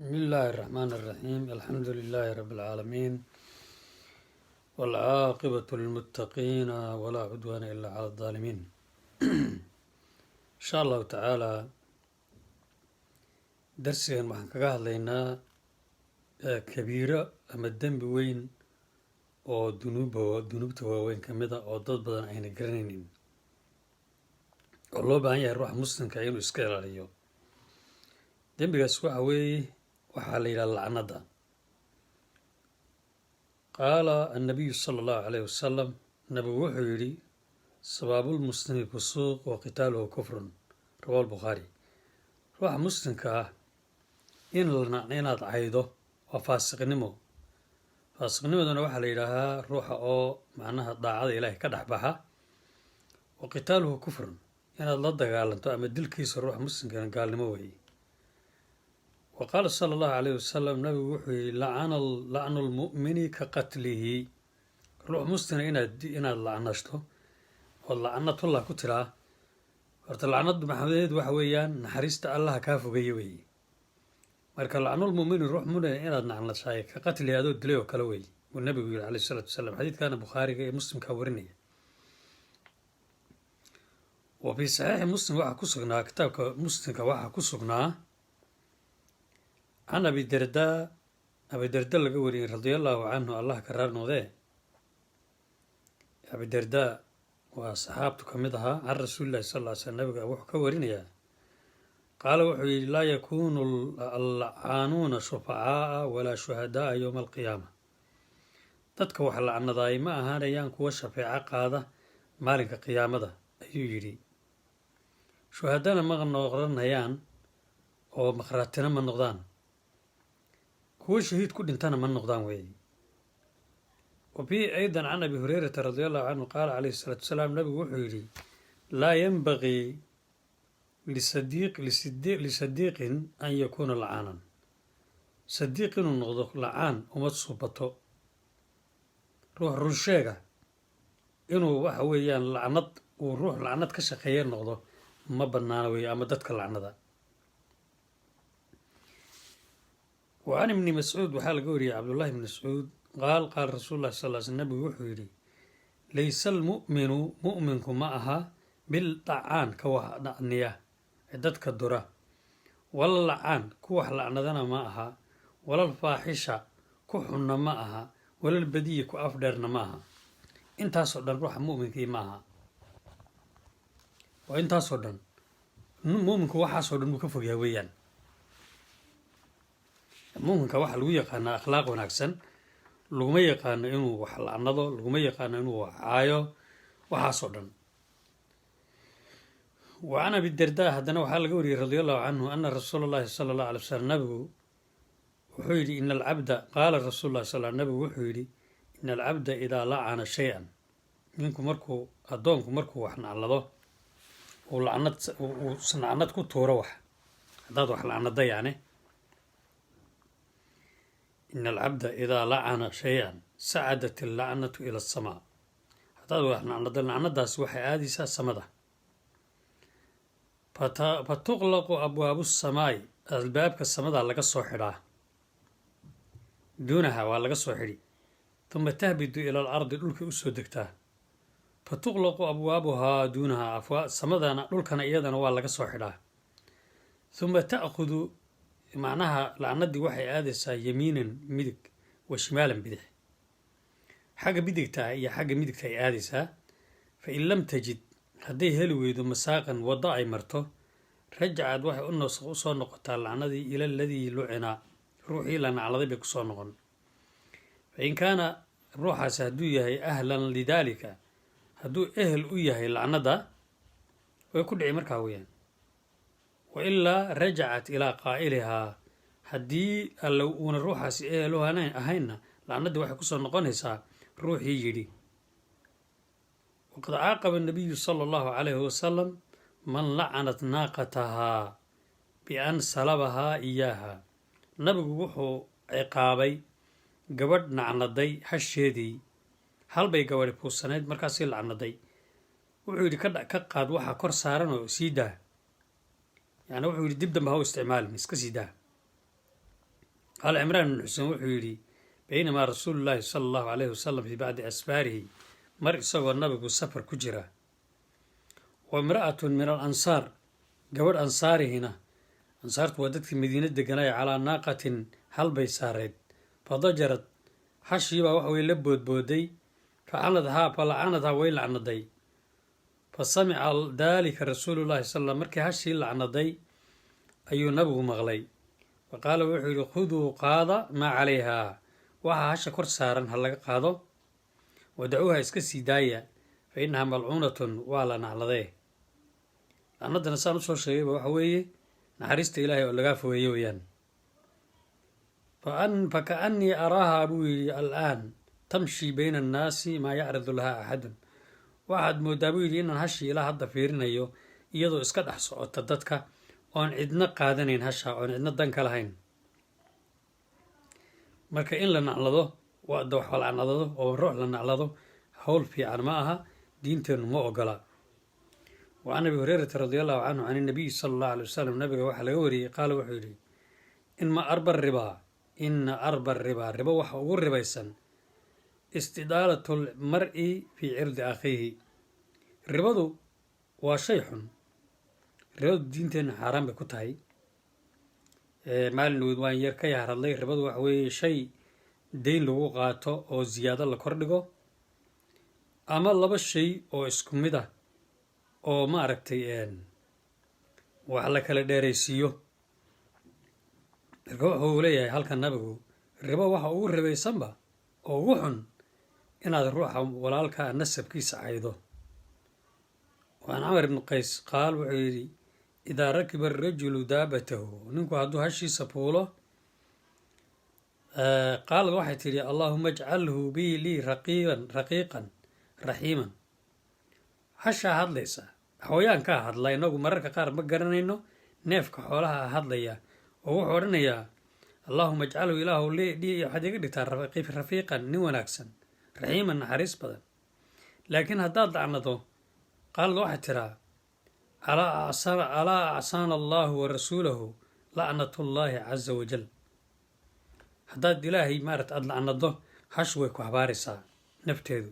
بسم الله الرحمن الرحيم الحمد لله رب العالمين والعاقبة للمتقين ولا عدوان إلا على الظالمين إن شاء الله تعالى درسيا waxaan kaga hadlaynaa kabiiro ama dembi weyn oo dunuubta waaweyn ka mid ah oo dad badan ayna garanaynin oo loo baahan yahay ruuxa muslimka inuu iska ilaaliyo. dembigaas waxa weeye waxaa la yidhaha lacnada. qaala annabiyu sala allahu calayhi wasalam, nabigu wuxuu yidhi sabaabulmuslimi fusuuq wa qitaaluhu kufrun, rawahu albukhaari. ruuxa muslimka ah inaad caydo waa faasiqnimo. faasiqnimaduna waxaa la yidhaahaa ruuxa oo macnaha daacada ilaahay ka dhex baxa. wa qitaaluhu kufrun, inaad la dagaalanto ama dilkiisa ruuxa muslimkana gaalnimo weeye. wa qaala sala allahu calayhi wasalam, nabigu wuxuu yihi lacnu lmu'mini ka qatlihi. ruux muslima inaad lacnashto ood lacnatullah ku tiraa, horta lacnadu maxameed waxa weeyaan naxariista allaha kaa fogeeye weeye. marka lacnulmumini ruux mumina inaad nacnashaay ka qatlihi adoo dilay oo kale weeye buu nabigu yihi calayhi salaatu wasalaam. xadiidkana bukhaariga iyo muslimkaa warinaya. wa fii saxiixi muslim waxaa ku sugnaa, kitaabka muslimka waxaa ku sugnaa can abidarda laga wariyey radiallahu canhu, allah ka raar noqdee. abidarda waa saxaabtu ka mid ahaa. can rasuulillahi sal ll ly slm, nabiga wuxuu ka warinayaa, qaala wuxuu yihi laa yakuunu allacaanuuna shufacaa'a walaa shuhadaaa yowma alqiyaama. dadka wax lacnadaay ma ahaanayaan kuwa shafeeco qaada maalinka qiyaamada, ayuu yidhi. shuhadana ma noqonayaan oo makhraatina ma noqdaan, kuwo shahiid ku dhintana ma noqdaan weeye. wa fiihi aydan can abi hurayrata radi allahu canhu qaala calayhi salaatu wasalaam, nabigu wuxuu yidhi laa yanbagii lisadiiqin an yakuuna lacaanan. sadiiq inuu noqdo lacaan uma suubato. ruux runsheega inuu waxa weeyaan lacnad uu ruux lacnad ka shaqeeya noqdo ma banaana weeye, ama dadka lacnada. wa can ibni mascuud waxaa laga wariyey cabdullahi ibni mascuud qaala rasuulu llahi sal ly slm, nabigu wuxuu yidhi laysa almu'minu mu'minku ma aha bildacaan ka wax dhacniya ee dadka dura, wala lacaan ku wax lacnadana ma aha, walal faaxisha ku xunna ma aha, walal badiyi ku afdheerna ma aha. intaasoo dhan ruuxa mu'minkii ma aha. waa intaasoo dhan mu'minku waxaasoo dhan buu ka fogyahay weeyaan. mu'minka waxaa lagu yaqaanaa akhlaaq wanaagsan, laguma yaqaano inuu wax lacnado, laguma yaqaano inuu wax caayo, waxaasoo dhan. wa can abidarda haddana waxaa laga wariyey radi allahu canhu ana rasuula allahi sala allahu alay wasalam, nabigu wuxuu yidhi ina alcabda qaala rasuulu llahi sal nabigu wuxuu yidhi ina alcabda idaa lacana shay-an, ninku addoonku markuu wax naclado uu lacnad ku tuuro wax, haddaad wax lacnada yani. ina alcabda idaa lacana shay-an sacadat illacnatu ila asamaa. haddaad wax nacnado lacnadaasi waxay aadaysaa samada. fatuqlaqu abwaabu samaa'i, albaabka samada laga soo xidhaa, duunaha waa laga soo xidhi. tuma tahbidu ila alardi, dhulkay usoo degtaa. fatuqlaqu abwaabuhaa duunaha, samadana dhulkana iyadana waa laga soo xidhaa. tuma ta'khudu, macnaha lacnadii waxay aadaysaa yamiinan midig wa shimaalan bidix. xagga bidigta iyo xagga midigta ay aadaysaa. fa in lam tajid, hadday heli weydo masaaqan waddo ay marto, rajacad waxay usoo noqotaa lacnadii ila aladii lucina, ruuxii la nacladay bay kusoo noqon. fa in kaana ruuxaasi hadduu yahay ahlan lidaalika, hadduu ehel u yahay lacnada way ku dhici markaa weyaan. wa ilaa rajacat ilaa qaa'ilihaa, haddii alle uuna ruuxaasi ehel u ahaynna lacnadii waxay kusoo noqonaysaa ruuxii yidhi. waqad caaqaba nabiyu sala allahu calayhi wasalam man lacanat naaqatahaa bian salabahaa iyaaha. nabigu wuxuu ciqaabay gabadh nacnaday hasheedii. halbay gabadhi puusanayd markaasii lacnaday. wuxuu yidhi ka qaad waxaa kor saaran oo sii daa. yani wuxuu yidhi dib dambe ha u isticmaalin, iska sii daa. qaala cimraan ibn xuseen wuxuu yidhi baynamaa rasuulu llaahi sala allahu calayhi wasalam fii bacdi asfaarihi mar isagoo nabigu safar ku jira wa imra'atun min al ansaar gabadh ansaarihina ansaartu waa dadkii madiina deganaya calaa naaqatin hal bay saareed fadajarad hashiibaa waxa weye la boodbooday falacanadhaa way lacnaday fa samica daalika rasuulullahi sal l markii hashii lacnaday ayuu nabigu maqlay fa qaala wuxuu yidhi khuduu qaada maa calayhaa waxaa hasha kor saaran ha laga qaado wadacuuha iska sii daaya fa innahaa malcuunatun waa la nacladee lacnaddana saan usoo sheegayba waxa weeye naxariista ilaahay oo lagaa fogeeye weyaan fa kaannii araahaa buu yidhi al'aan tamshi bayna annaasi maa yacridu lahaa axadun waxaad mooddaa buu yidhi inaan hashii ilaa hadda fiirinayo iyadoo iska dhex socota dadka oon cidna qaadanayn hasha oon cidna dan ka lahayn marka in la naclado waada wax la naclado oo ruux la naclado howl fiican ma aha diinteennu ma ogola wa can abi hurayrata radi allahu canhu can inabiyi sala allahu alay wasalam nabiga waxaa laga wariyey qaala wuxuu yidhi ina arba ribaa ribo waxa ugu ribaysan istidaalatu lmar-i fii cirdi akhiihi ribadu waa shay xun ribadu diinteenna xaaraan bay ku tahay maalin waan yar ka yahradlay ribadu waxa weeye shay dayn lagu qaato oo ziyaado la kordhigo ama laba shay oo isku mid ah oo maaragtay wax la kala dheeraysiiyo marka wuxuu leeyahay halkan nabigu ribo waxa ugu ribaysanba oo ugu xun inaad ruuxa walaalkaa nasabkiisa caydo waan camar ibnu qays qaal wuxuu yidhi idaa rakiba arajulu daabatahu ninku hadduu hashiisa fuulo qaalad waxay tidhi allaahuma ajcalhu bii lii raqiiqan raxiiman hashaa hadlaysa xawayaankaa hadla inagu mararka qaar ma garanayno neefka xoolaha hadlaya oo wuxuu odhanayaa allaahuma ajcalhu ilaahu waxaad iga dhigtaa rafiiqan nin wanaagsan raxiiman naxariis badan laakiin haddaad lacnado qaalad waxay tiraa alaa acsaana allahu wa rasuulahu lacnatullaahi caza wajal haddaad ilaahay maarata aada lacnado hash way ku habaaraysaa nafteedu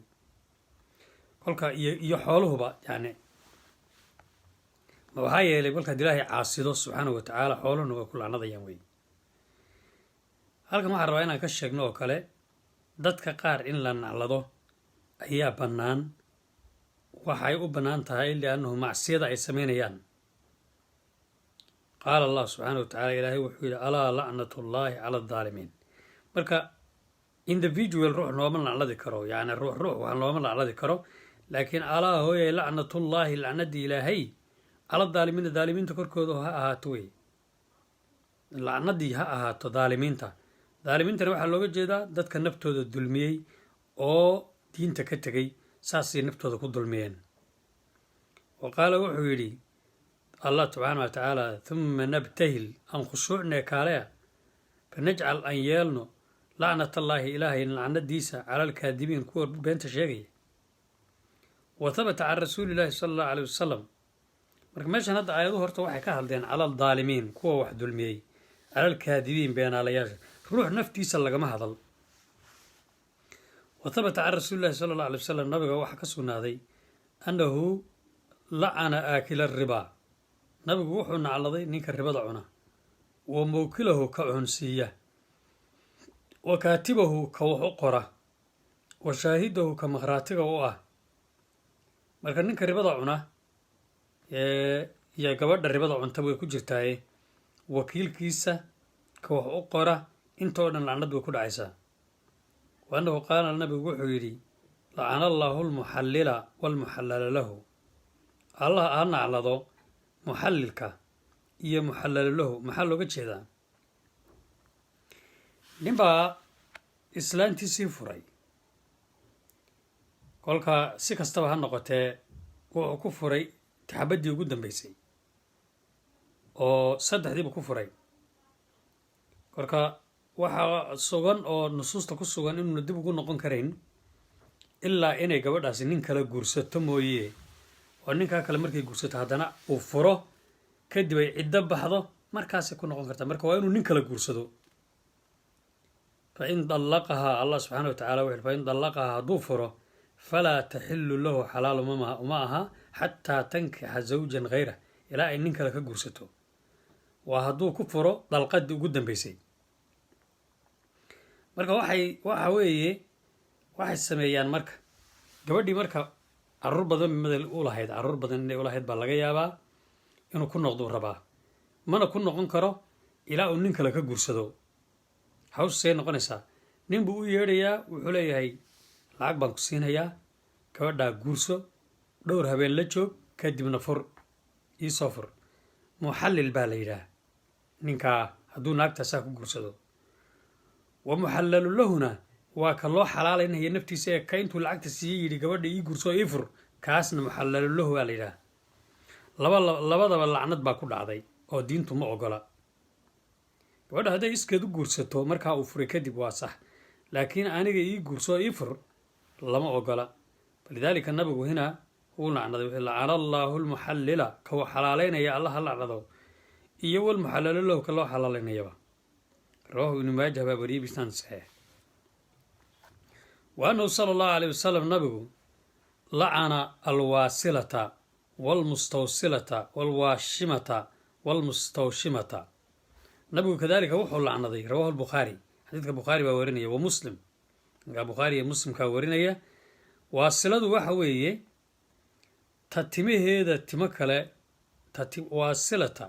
kolka iyo xooluhuba yani waxaa yeelay kolkaad ilaahay caasido subxaana wa tacaala xooluhuna way ku lacnadayaan wey halkan waxaan rabaa inaan ka sheegno oo kale dadka qaar in la naclado ayaa bannaan waxay u bannaan tahay liannahu macsiyada ay samaynayaan qaala allah subxaana wa tacala ilaahay wuxuu yidhi alaa lacnatullaahi cala aldaalimiin marka individual ruux looma nacladi karo yani ruux wax looma nacladi karo laakiin alaa hooyay lacnatullaahi lacnadii ilaahay cala daalimiina daalimiinta korkooda ha ahaato wey lacnadii ha ahaato daalimiintana waxaa looga jeedaa dadka naftooda dulmiyey oo diinta ka tegay saasay naftooda ku dulmiyeen wa qaala wuxuu yidhi allah subxaana wa tacaala huma nabtahil aan khushuucnee kaaleya fanajcal aan yeelno lacnatallaahi ilaahay lacnadiisa cala alkaadibiin kuwa beenta sheegaya wa habata can rasuuli illaahi sala allahu aleyh wasalam marka meeshan hadda aayadu horta waxay ka hadleen cala aldaalimiin kuwa wax dulmiyey cala alkaadibiin beenaalayaasha ruux naftiisa lagama hadal wa habata can rasuuli llahi sala allahu alay wasalam nabiga waxaa ka sugnaaday annahu lacana aakila ribaa nabigu wuxuu nacladay ninka ribada cuna wa mawkilahu ka cunsiiya wa kaatibahu ka wax u qora wa shaahidahu ka makhraatiga u ah marka ninka ribada cuna iyo gabadha ribada cunta way ku jirtaaye wakiilkiisa ka wax u qora intoo dhan lacnad way ku dhacaysaa wa annahu qaala nabigu wuxuu yidhi lacana allaahu almuxallila waalmuxallala lahu allah ha naclado muxallilka iyo muxallala lahu maxaa looga jeedaa ninbaa islaantiisii furay kolka si kastaba ha noqotee wuxuu ku furay taxabaddii ugu dambeysay oo 3diiba ku furay kolka waxaa sugan oo nusuusta ku sugan inuuna dib ugu noqon karayn ilaa inay gabadhaasi nin kale guursato mooye oo ninkaa kale markay guursato haddana uu furo kadib ay ciddo baxdo markaasay ku noqon kartaa marka waa inuu nin kale guursado fain dallaqahaa allah subxaana watacaala wuxu fain dallaqahaa hadduu furo falaa taxilu lahu xalaalu uma aha xataa tankixa zawjan hayrah ilaa ay nin kale ka guursato. waa hadduu ku furo dalqadii ugu dambeysay. marka waxa weeye waxay sameeyaan marka gabadhii marka caruur badan inay ulahayd baa laga yaabaa inuu ku noqduu rabaa, mana ku noqon karo ilaa uu nin kale ka guursado. hawsha see noqonaysaa, nin buu u yeedhayaa, wuxuu leeyahay lacag baan ku siinayaa, gabadhaa guurso, dhowr habeen la joog, kadibna fur, iisoo fur. muxallil baa la yidhaah ninkaa hadduu naagtaasaa ku guursado. wa muxallalu lahuna waa ka loo xalaalaynaya naftiisa ee ka intuu lacagta siiyey yidhi gabadha ii guurso ii fur, kaasna muxallalu lahu baa la yidhaah. labadaba lacnad baa ku dhacday oo diintu ma ogola. gabadha hadday iskeed u guursato markaa uu furay kadib waa sax, laakiin aniga ii guurso ii fur lama ogola. falidaalika nabigu hina wuu lacnaday, wuxuu lacana allaahu lmuxallila kawa xalaalaynaya allah ha lacnado, iyo walmuxallalu lahu ka loo xalaalaynayaba. rawaahu ibnu maajah baa wariyey bisnaan saxiix. wa annahu sala allahu alayh wasalam nabigu lacana alwaasilata walmustawsilata walwaashimata walmustawshimata. nabigu kadalika wuxuu lacnaday, rawaahu lbukhaari, xadiidka bukhaari baa warinaya, wa muslim, markaa bukhaari iyo muslimkaa warinaya. waasiladu waxa weeye ta timaheeda timo kale, waasilata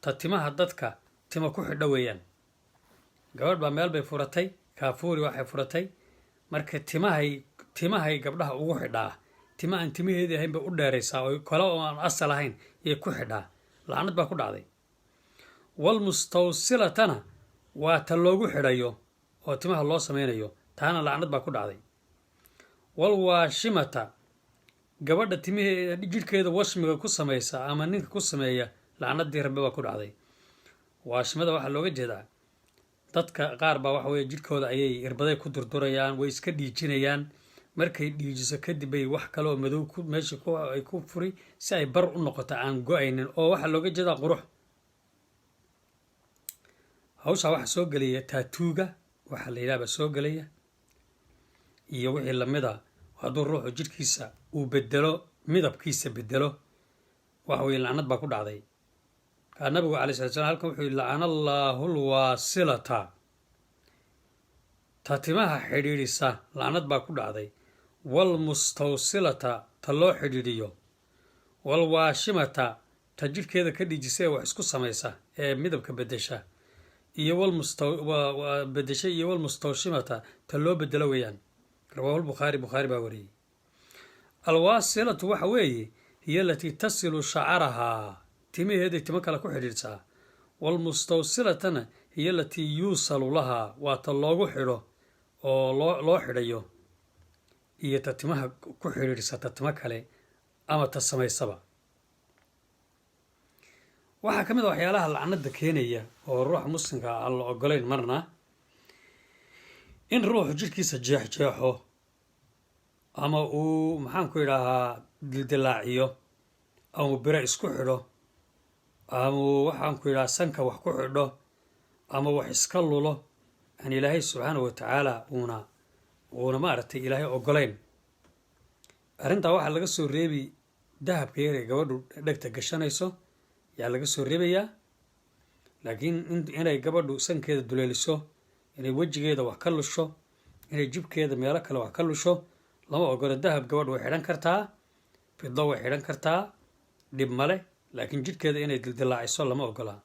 ta timaha dadka tima ku xidho weeyaan. gabadh baa meel bay furatay, kaafuuri waxay furatay, marka timahay gabdhaha ugu xidhaa, tima aan timaheedii ahayn bay u dheeraysaa oo kale oo aan asal ahayn yay ku xidhaa. lacnad baa ku dhacday. walmustawsilatana waa ta loogu xidhayo oo timaha loo sameynayo, taana lacnad baa ku dhacday. walwaashimata gabadha timaheeda jidhkeeda washmiga ku samaysa ama ninka ku sameeya, lacnadii rabbi baa ku dhacday. waashimada waxaa looga jeedaa dadka qaar baa waxa weye jidhkooda ayay irbaday ku durdurayaan, way iska dhiijinayaan, markay dhiijiso kadib bay wax kale oo madow meesha ay ku furi si ay bar u noqoto aan go-aynin, oo waxaa looga jeedaa qurux. hawshaa waxaa soo gelaya taatuuga waxaa la yidhaha baa soo gelaya, iyo wixii lamida. hadduu ruuxu jidhkiisa uu bedelo, midabkiisa bedelo, waxa weye lacnad baa ku dhacday. kaa nabigu alay sala slam halkan wuxuu yihi lacana allaahu lwaasilata ta timaha xidhiidhisa, lacnad baa ku dhacday. walmustawsilata ta loo xidhiidhiyo, walwaashimata ta jidhkeeda ka dhiijisa ee wax isku samaysa ee midabka bedesha, iyo bedesha, iyo walmustawshimata ta loo bedelo weeyaan. rawaahu lbukhaari, bukhaari baa wariyey. alwaasilatu waxa weeye hiyo alatii tasilu shacarahaa, timaheeday timo kale ku xidhiidhsaa. walmustawsilatana hiyo alatii yuusalu lahaa, waa ta loogu xidho oo loo xidhayo, iyo ta timaha ku xidhiidhsa ta timo kale ama ta samaysaba. waxaa ka mid a waxyaalaha lacnada keenaya oo ruuxa muslimka aan la ogolayn marna, in ruuxu jidhkiisa jeexjeexo ama uu maxaanku idhaahaa dildilaaciyo, ama biro isku xidho, ama waxaanku idhaha sanka wax ku xidho, ama wax iska lulo aan ilaahay subxaana watacaala uuna maaragtay ilaahay ogolayn. arrintaa waxaa laga soo reebi dahabka yar ee gabadhu dhegta gashanayso yaa laga soo reebayaa, laakiin inay gabadhu sankeeda duleeliso, inay wejigeeda wax ka lusho, inay jibkeeda meelo kale wax ka lusho lama ogola. dahab gabadhu way xidhan kartaa, fido way xidhan kartaa, dhib male, laakiin jidhkeeda inay dildilaaciso lama ogola.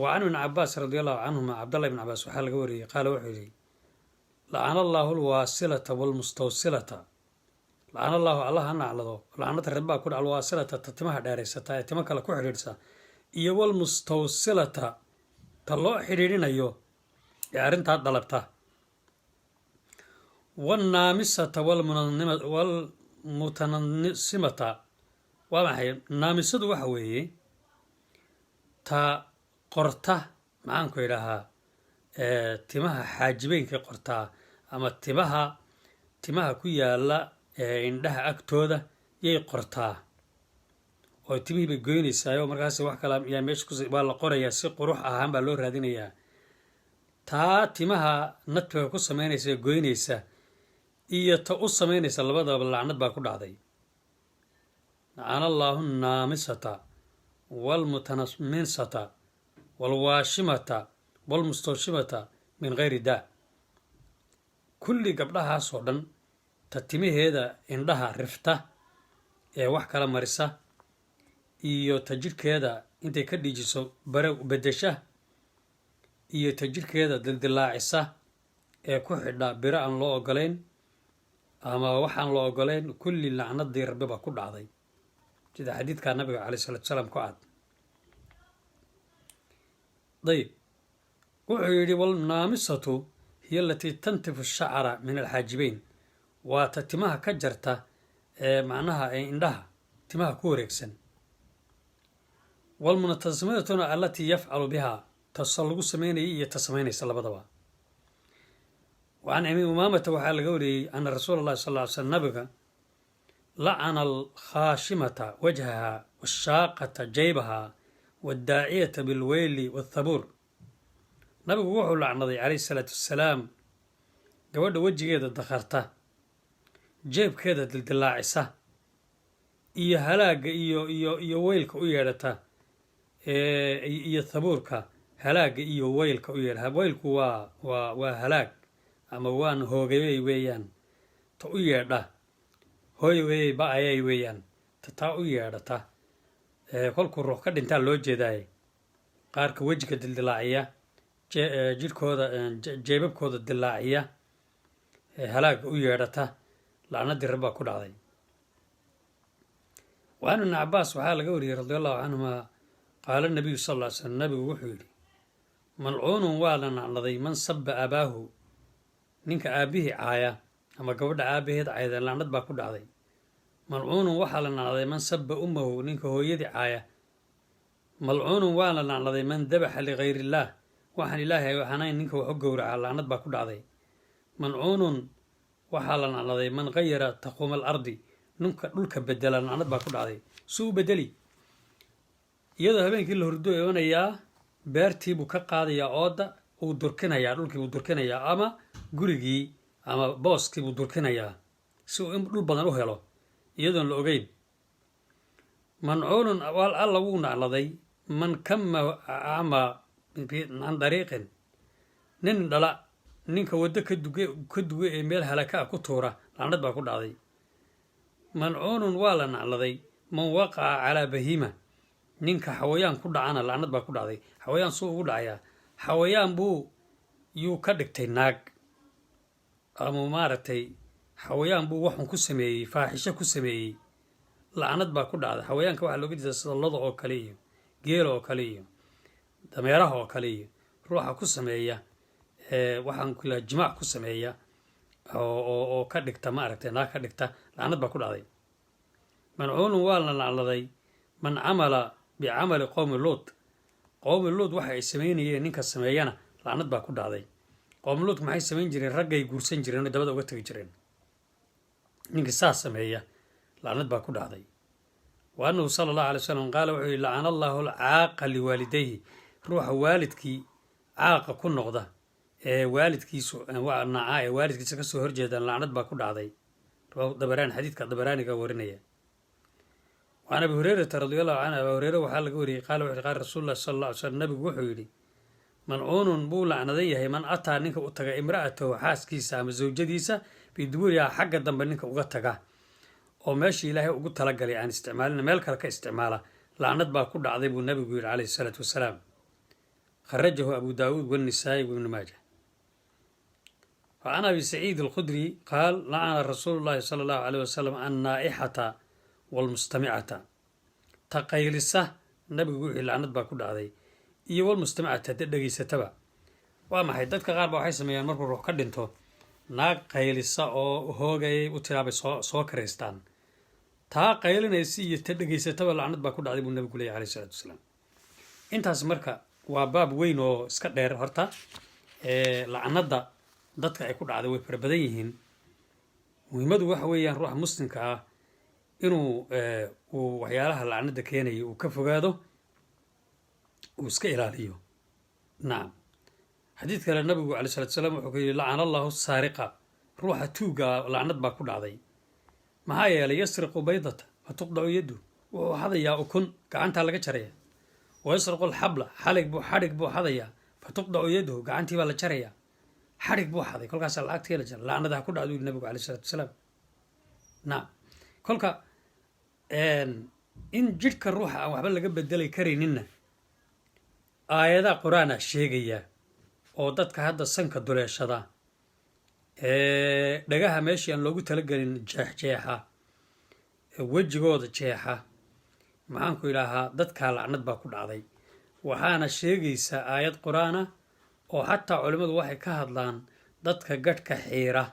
wa can ibni cabaas radi allahu canhuma, cabdallah ibn cabaas waxaa laga wariyey, qaala wuxuu yihi lacana allaahu lwaasilata walmustawsilata. lacana allaahu allah ha naclado, lacnada rebbaa ku dhac alwaasilata ta timaha dheeraysata ee timo kale ku xidhiidhsa, iyo walmustawsilata ta loo xidhiidhinayo ee arrintaa dalabta. walnaamisata walmutananisimata waa maxay? naamisadu waxa weeye ta qorta, maxaanku idhahaa timaha xaajibeynka qortaa, ama timaha ku yaala indhaha agtooda yay qortaa, oo timihii bay goynaysaa, oo markaas wax kale yaa meesha waa la qorayaa, si qurux ahaan baa loo raadinayaa. taa timaha nadfiga ku samaynaysa ee goynaysa iyo ta u samaynaysa labadaba lacnad baa ku dhacday. lacana allaahu naamisata waalmutanamisata waalwaashimata waalmustawshimata min gayri daa. kulli gabdhahaasoo dhan ta timaheeda indhaha rifta ee wax kala marisa iyo ta jidhkeeda intay ka dhiijiso bare bedesha iyo ta jidhkeeda dildilaacisa ee ku xidha biro aan loo ogolayn ama waxaan loo ogolayn, kulli lacnadii rabbi baa ku dhacday sida xadiidka nabiga caleyhi salaatu salaam ku cad. dayib wuxuu yidhi walnaamisatu hiya alatii tantifu shacra min alxaajibeyn, waa ta timaha ka jarta ee macnaha ee indhaha timaha ku wareegsan. walmunatasimatuna allatii yafcalu bihaa, tasa lagu samaynayay iyo ta samaynaysa labadaba. wacan abi umaamata waxaa laga wariyey ana rasuula allahi sal ly slm nabiga lacana alkhaashimata wajhaha washaaqata jaybaha waddaaciyata bilweyli wathabuur. nabigu wuxuu lacnaday calayhi salaatu wassalaam gabadha wejigeeda dakharta, jeebkeeda dildilaacisa iyo halaagga iyo weylka u yeedhata iyo thabuurka, halaagga iyo weylka u yeedha. weylku waa halaag ama waan hoogayey weeyaan, ta u yeedha hooyagayey ba-ayay weeyaan, taa u yeedhata kolkuu ruux ka dhintaa loo jeedaaye. qaarka wejiga dildilaaciya, jidhkooda jeebabkooda dilaaciya, halaagga u yeedhata, lacnadii rabbaa ku dhacday. وعن ابن عباس waxaa laga wariyey radi allahu canhuma qaala nabiyu sal ly slm nabigu wuxuu yidhi malcuunun waa la nacnaday man saba abaahu, ninka aabihii caaya ama gabadha aabaheed caayda lacnad baa ku dhacday. malcuunun waxaa la nacnaday man saba ummahu, ninka hooyadii caaya. malcuunun waa la nacnaday man dabaxa ligayr illaah, waxaan ilaahay waxanayn ninka wax u gowraca, lacnad baa ku dhacday. malcuunun waxaa la nacnaday man gayara taquuma alardi, ninka dhulka bedela, lacnad baa ku dhacday. suu u bedeli, iyadoo habeenkii la hurdo eonayaa beertiibuu ka qaadayaa ooda, uu durkinayaa, dhulkiibuu durkinayaa ama gurigii ama booskiibuu durkinayaa si uu in dhul badan u helo iyadoon la ogeyn. mancuunun alla wuu nacladay man kama ama can dariiqin, nin dhala ninka waddo ka duge ee meel halaka ah ku tuura, lacnad baa ku dhacday. mancuunun waa la nacladay man waqaca calaa bahiima, ninka xawayaan ku dhacana lacnad baa ku dhacday. xawayaan suu ugu dhacayaa, xawayaan yuu ka dhigtay naag ama maaragtay xawayaan buu waxun ku sameeyey, faaxisho ku sameeyey, lacnad baa ku dhacday. xawayaanka waxaa looga jeeda sida loda oo kale iyo geela oo kale iyo dameeraha oo kale iyo ruuxa ku sameeya waxaan ku laha jimaac ku sameeya oo ka dhigta maaragtay naag ka dhigta, lacnad baa ku dhacday. mancuunun waa la nacladay man camala bicamali qowmi luut, qowmi luut waxa ay samaynayeen ninka sameeyana lacnad baa ku dhacday. qowmi luut maxay samayn jireen? raggay guursan jireen oo dabada uga tegi jireen. ninka saas sameeya lacnad baa ku dhacday. wa annahu sala allahu alay wasalam qaala wuxuu yihi lacana allahu alcaaqa liwaalidayhi, ruuxa waalidkii caaqa ku noqda ee waalidkiisu nacaa ee waalidkiisa kasoo horjeedaan, lacnad baa ku dhacday. dabaraani, xadiidka dabaraaniga warinaya. وعن أبي هريرة رضي الله عنه أبي هريرة waxaa laga wariyey qaala wuxuu qaala rasuul llahi sala alla alay slam nabigu wuxuu yidhi malcuunun buu lacnadan yahay man ataa ninka u taga imra'atahu xaaskiisa ama zawjadiisa bidubuuriha xagga dambe ninka uga taga oo meeshii ilaahay ugu talagalay aan isticmaalin meel kale ka isticmaala, lacnad baa ku dhacday buu nabigu yidhi calayhi salaatu wasalaam. kharajahu abu daawuud walnisaa'i wibnu maaja. وعن أبي سعيد الخدري قال لعن رسول الله صلى الله عليه وسلم النائحة walmustamicata, ta qaylisa nabigu wixii lacnad baa ku dhacday, iyo walmustamicata hadee dhegaysataba. waa maxay? dadka qaar ba waxay sameeyaan markuu ruux ka dhinto naag qaylisa oo hoogayay u tiraabay soo karaystaan, taa qaylinaysa iyo ta dhegaysataba lacnad baa ku dhacday buu nabigu leeyahy alayhi salaatu wasalaam. intaas marka waa baab weyn oo iska dheer. horta lacnada dadka ay ku dhacday way fara badan yihiin. muhiimadu waxa weeyaan ruuxa muslimka ah inuu uu waxyaalaha lacnada keenayo uu ka fogaado, uu iska ilaaliyo. nacam, حديث كلا النبي عليه الصلاة والسلام وحكي لعن الله السارقة روح توقع لعنت باكو دعضي ما هي يسرق بيضة فتقطع يده وهذا يا أكون كعنتها لك شرية ويسرق الحبل حرق بو هذا يا فتقطع يده كعنتي ولا شرية حرق بو هذا كل كاس العقد كلا جل لعنت هكو دعضي النبي عليه الصلاة والسلام نعم كل كا إن جدك الروح أو حبل لك بدلي كريننا آيات قرآن الشيء oo dadka hadda sanka duleeshada dhagaha meeshii aan loogu talagelin jeexjeexa wejigooda jeexa maxaan ku ilaahaa dadkaa lacnad baa ku dhacday waxaana sheegaysaa aayad qur-aan ah oo xataa culimmadu waxay ka hadlaan dadka gadhka xiira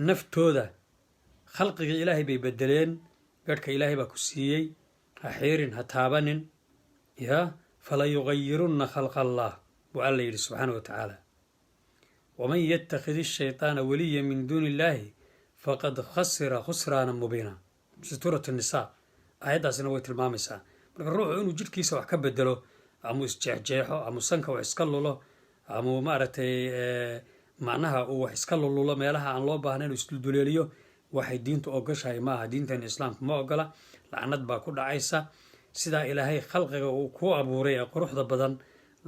naftooda khalqiga ilaahay bay bedeleen gadhka ilaahay baa ku siiyey ha xiirin ha taabanin ya fala yugayirunna khalqa allah وقال لي سبحانه وتعالى ومن يتخذ الشيطان وليا من دون الله فقد خسر خسرانا مبينا سورة النساء آيات سنوات المامسة الروح إنه جد كيسة وحكب بدله أمو استجاحه أمو سنك وحسكالله له أمو مارتي معناها وحسكالله له ما لها عن الله بهنين وستلدوليليو waxay diintu ogashahay maaha diintan islaamka ma ogola lacnad baa ku dhacaysa sidaa ilaahay khalqiga uu ku abuuray ee quruxda badan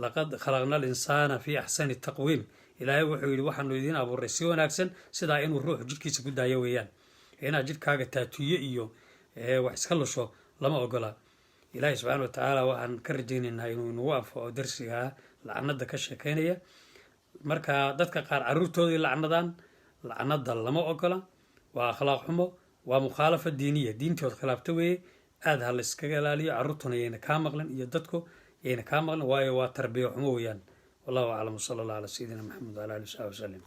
laqad khalaqna al-insaana fi ahsani taqwiim ilaahay wuxuu yidhi waxaanu idiin abuuray si wanaagsan sidaa inuu ruux jidhkiisa ku daayo weeyaan inaad jidhkaaga taatuye iyo wax iska lusho lama ogola ilaahay subxaana watacaala waxaan ka rajaynaynaa inuu inagu anfaco darsigaa lacnada ka sheekeynaya marka dadka qaar caruurtooda lacnadaan lacnada lama ogola waa akhlaaq xumo waa mukhaalafa diiniya diintood khilaafta weeye aad ha la iskaga ilaaliyo caruurtuna yayna kaa maqlin iyo dadku yayna kaa maqlin waayo waa tarbiya xumo weeyaan wallahu aclam sala allah ala sayidina maxamed wala alihi wasaxbi wasalim